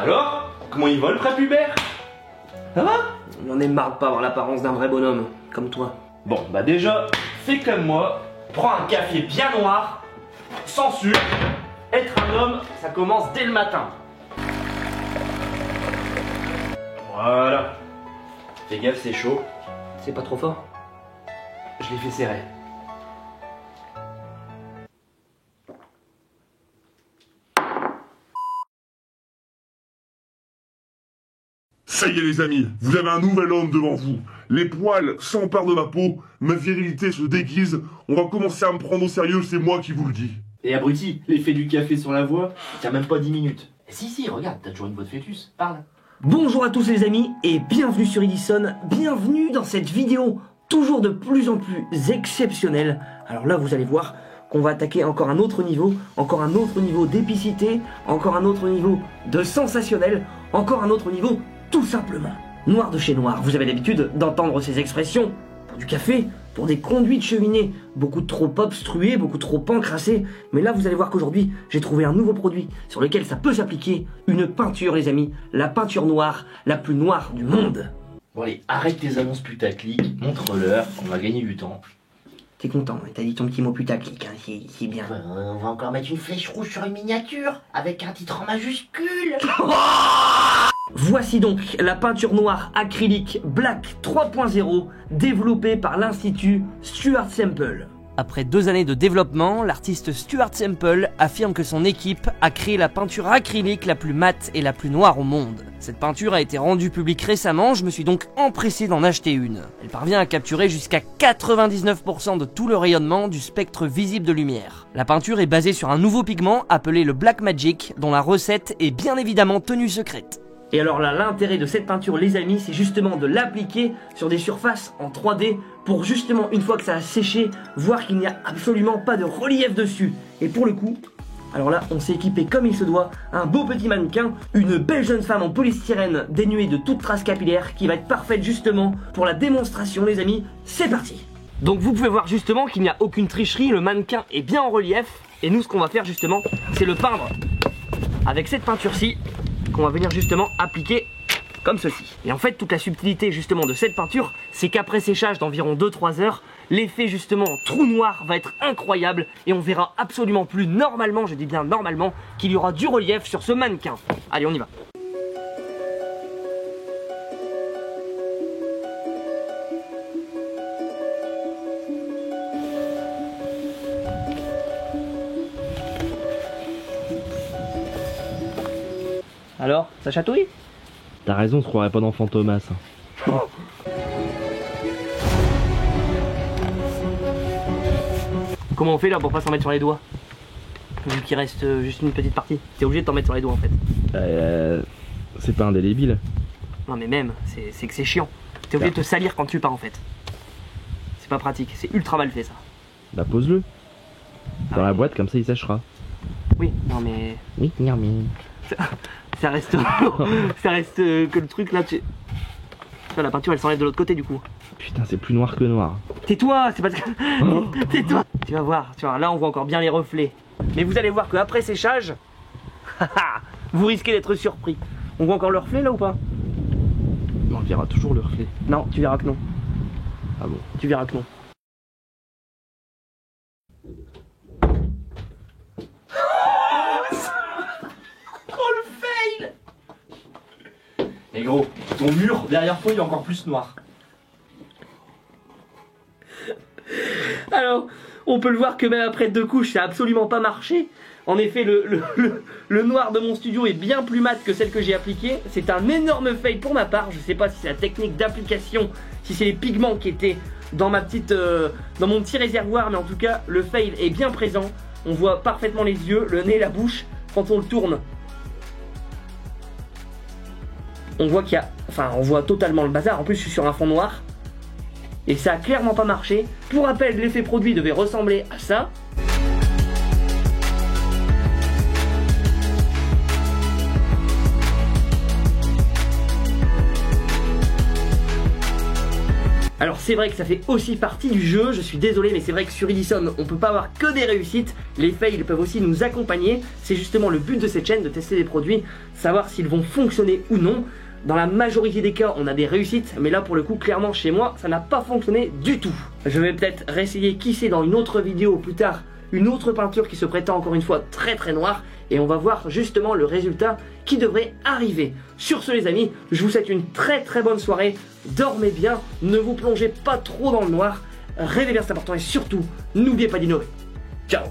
Alors, comment il va le prépubère? Ça va? J'en ai marre de pas avoir l'apparence d'un vrai bonhomme, comme toi. Bon, bah déjà, fais comme moi, prends un café bien noir, sans sucre. Être un homme, ça commence dès le matin. Voilà. Fais gaffe, c'est chaud. C'est pas trop fort? Je l'ai fait serrer. Ça y est les amis, vous avez un nouvel homme devant vous. Les poils s'emparent de ma peau, ma virilité se déguise, on va commencer à me prendre au sérieux, c'est moi qui vous le dis. Et abruti, l'effet du café sur la voix, il tient même pas 10 minutes. Si, regarde, t'as toujours une voix de fœtus, parle. Bonjour à tous les amis et bienvenue sur Edison, bienvenue dans cette vidéo toujours de plus en plus exceptionnelle. Alors là vous allez voir qu'on va attaquer encore un autre niveau d'épicité, encore un autre niveau de sensationnel, encore un autre niveau tout simplement noir de chez noir. Vous avez l'habitude d'entendre ces expressions pour du café, pour des conduits de cheminée, beaucoup trop obstrués, beaucoup trop encrassés. Mais là vous allez voir qu'aujourd'hui j'ai trouvé un nouveau produit sur lequel ça peut s'appliquer, une peinture les amis, la peinture noire, la plus noire du monde. Bon allez, arrête tes annonces putaclic, montre-leur, on va gagner du temps. T'es content, hein, t'as dit ton petit mot putaclic, hein, c'est bien. On va encore mettre une flèche rouge sur une miniature, avec un titre en majuscule. Voici donc la peinture noire acrylique Black 3.0 développée par l'Institut Stuart Semple. Après 2 années de développement, l'artiste Stuart Semple affirme que son équipe a créé la peinture acrylique la plus mate et la plus noire au monde. Cette peinture a été rendue publique récemment, je me suis donc empressé d'en acheter une. Elle parvient à capturer jusqu'à 99% de tout le rayonnement du spectre visible de lumière. La peinture est basée sur un nouveau pigment appelé le Black Magic, dont la recette est bien évidemment tenue secrète. Et alors là, l'intérêt de cette peinture, les amis, c'est justement de l'appliquer sur des surfaces en 3D pour justement, une fois que ça a séché, voir qu'il n'y a absolument pas de relief dessus. Et pour le coup, alors là, on s'est équipé comme il se doit, un beau petit mannequin, une belle jeune femme en polystyrène dénuée de toute trace capillaire qui va être parfaite justement pour la démonstration, les amis. C'est parti! Donc vous pouvez voir justement qu'il n'y a aucune tricherie, le mannequin est bien en relief. Et nous, ce qu'on va faire justement, c'est le peindre avec cette peinture-ci, qu'on va venir justement appliquer comme ceci. Et en fait toute la subtilité justement de cette peinture, c'est qu'après séchage d'environ 2-3 heures, l'effet justement trou noir va être incroyable et on verra absolument plus normalement, je dis bien normalement, qu'il y aura du relief sur ce mannequin. Allez, on y va. Alors, ça chatouille? T'as raison, on se croirait pas dans Fantomas. Comment on fait là pour pas s'en mettre sur les doigts? Vu qu'il reste juste une petite partie. T'es obligé de t'en mettre sur les doigts en fait. C'est pas indélébile. Non mais même, c'est que c'est chiant. T'es obligé de te salir quand tu pars en fait. C'est pas pratique, c'est ultra mal fait ça. Bah pose-le. Dans la boîte, comme ça il séchera. Oui, non mais... Oui, non mais... Ça reste que le truc là, tu vois, la peinture elle s'enlève de l'autre côté du coup. Putain, c'est plus noir que noir. Tais-toi, c'est parce que... Tais-toi. Tu vas voir, là on voit encore bien les reflets. Mais vous allez voir qu'après séchage, vous risquez d'être surpris. On voit encore le reflet là ou pas? On verra toujours le reflet. Non, tu verras que non. Ah bon? Tu verras que non. Et gros, ton mur derrière toi il est encore plus noir. Alors, on peut le voir que même après 2 couches, ça a absolument pas marché. En effet, le noir de mon studio est bien plus mat que celle que j'ai appliquée. C'est un énorme fail pour ma part. Je sais pas si c'est la technique d'application, si c'est les pigments qui étaient dans ma petite, dans mon petit réservoir, mais en tout cas, le fail est bien présent. On voit parfaitement les yeux, le nez, la bouche quand on le tourne. On voit qu'il y a... Enfin, on voit totalement le bazar. En plus, je suis sur un fond noir. Et ça a clairement pas marché. Pour rappel, l'effet produit devait ressembler à ça. Alors c'est vrai que ça fait aussi partie du jeu, je suis désolé mais c'est vrai que sur Edison on peut pas avoir que des réussites, les fails peuvent aussi nous accompagner, c'est justement le but de cette chaîne de tester des produits, savoir s'ils vont fonctionner ou non. Dans la majorité des cas on a des réussites, mais là pour le coup clairement chez moi ça n'a pas fonctionné du tout. Je vais peut-être réessayer qui sait dans une autre vidéo plus tard, une autre peinture qui se prétend encore une fois très noire, et on va voir justement le résultat qui devrait arriver. Sur ce les amis, je vous souhaite une très bonne soirée, dormez bien, ne vous plongez pas trop dans le noir, rêvez bien c'est important et surtout, n'oubliez pas d'innover. Ciao.